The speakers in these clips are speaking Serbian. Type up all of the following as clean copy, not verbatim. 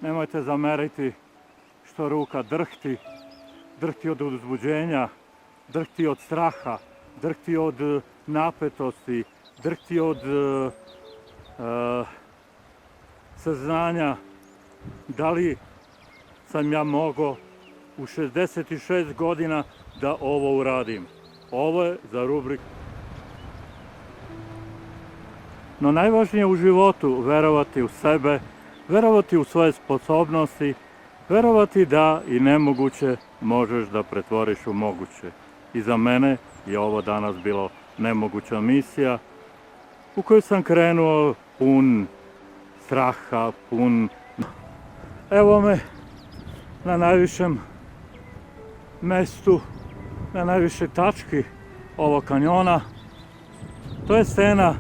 Nemojte zameriti što ruka drhti, drhti od uzbuđenja, drhti od straha, drhti od napetosti, drhti od saznanja da li sam ja mogao u 66 godina da ovo uradim. Ovo je za rubriku. No najvažnije u životu verovati u sebe, verovati u svoje sposobnosti, verovati da i nemoguće možeš da pretvoriš u moguće. I za mene je ovo danas bilo nemoguća misija u koju sam krenuo pun straha, pun... Evo me na najvišem mestu, na najvišoj tački ovog kanjona. To je scena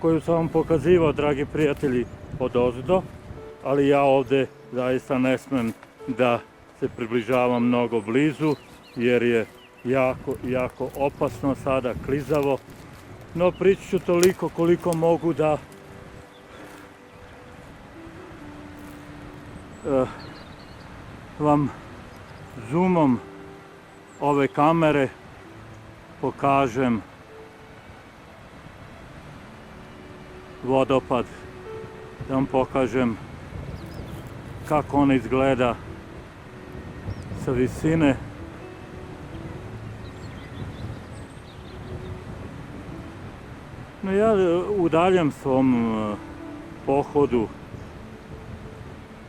koju sam vam pokazivao, dragi prijatelji, odozdo, ali ja ovde zaista ne smem da se približavam mnogo blizu, jer je jako opasno sada, klizavo. No pričat ću toliko koliko mogu da vam zoomom ove kamere pokažem vodopad, da vam pokažem kako on izgleda sa visine. No ja u daljem svom pohodu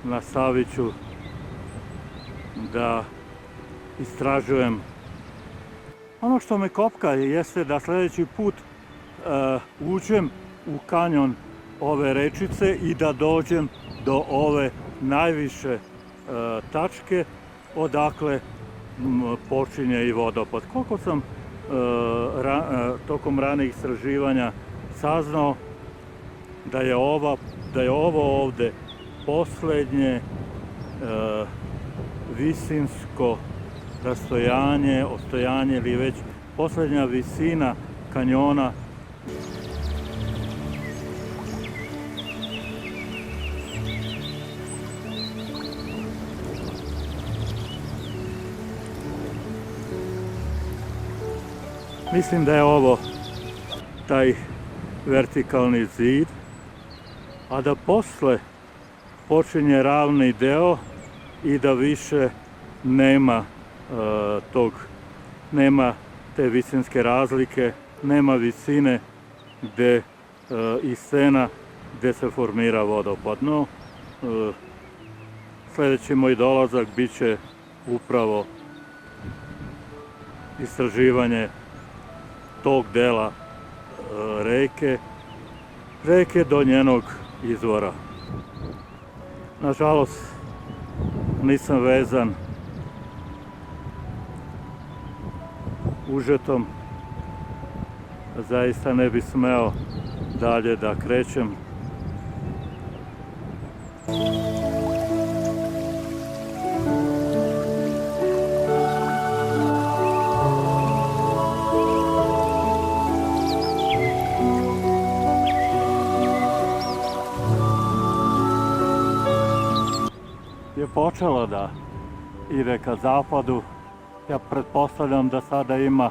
nastavit ću da istražujem. Ono što me kopka jeste da sljedeći put uđem u kanjon ove rečice i da dođem do ove najviše tačke odakle počinje i vodopad. Koliko sam tokom ranih istraživanja saznao da je ovo ovde poslednje visinsko rastojanje, ostojanje ili već poslednja visina kanjona. Mislim da je ovo taj vertikalni zid, a da posle počinje ravni deo i da više nema nema te visinske razlike, nema visine i scena gde se formira vodopad. No, sljedeći moj dolazak bit će upravo istraživanje tog dela reke do njenog izvora. Nažalost, nisam vezan užetom, zaista ne bi smeo dalje da krećem. Je počela da ide ka zapadu. Ja pretpostavljam da sada ima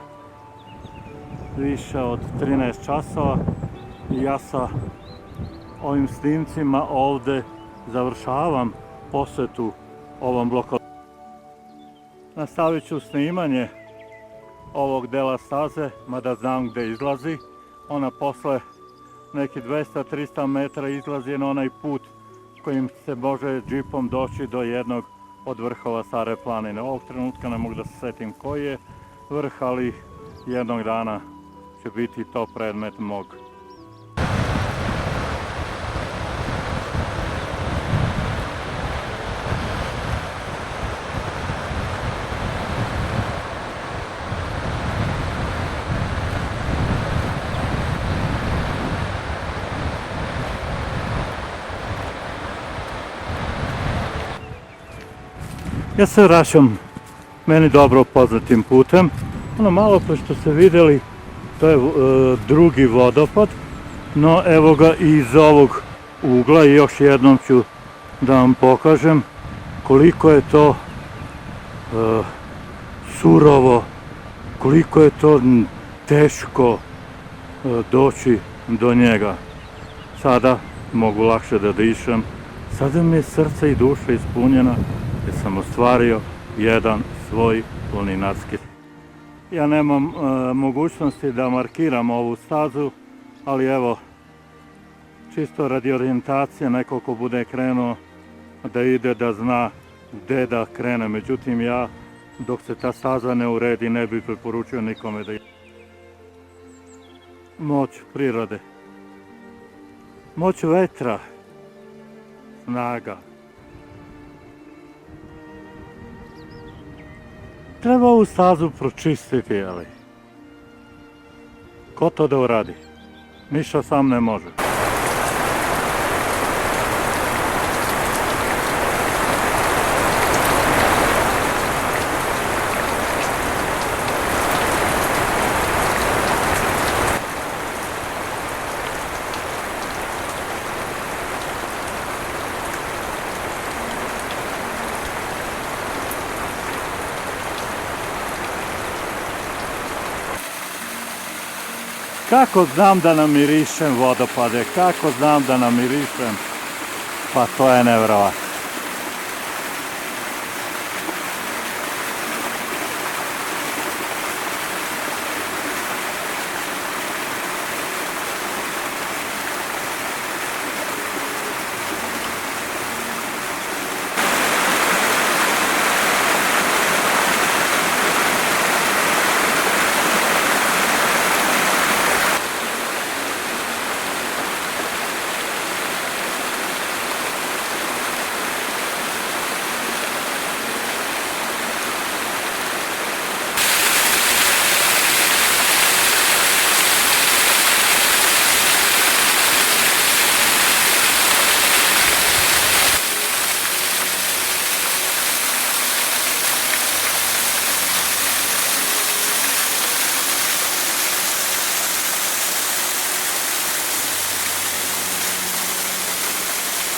više od 13 časova i ja sa ovim snimcima ovde završavam posetu ovom bloku. Nastavit ću snimanje ovog dela staze, mada znam gde izlazi. Ona posle neki 200-300 metara izlazi na onaj put kojim se može džipom doći do jednog od vrhova Stare planine. Ovog trenutka ne mogu da se setim koji je vrh, ali jednog dana će biti to predmet mog. Ja se vraćam meni dobro poznatim putem. Ono malo pre što ste vidjeli, to je drugi vodopad, no evo ga i iz ovog ugla i još jednom ću da vam pokažem koliko je to surovo, koliko je to teško doći do njega. Sada mogu lakše da dišem, sada mi je srce i duša ispunjena jer sam ostvario jedan svoj planinarski. Ja nemam mogućnosti da markiram ovu stazu, ali evo, čisto radi orijentacije, neko ko bude krenuo da ide, da zna gde da krene. Međutim, ja dok se ta staza ne uredi ne bih preporučio nikome da ide. Moć prirode, moć vetra, snaga. Treba ovu stazu pročistiti, ali ko to da uradi? Ništa sam ne može. Kako znam da namirišem vodopade, kako znam da namirišem, pa to je nevjerovatno.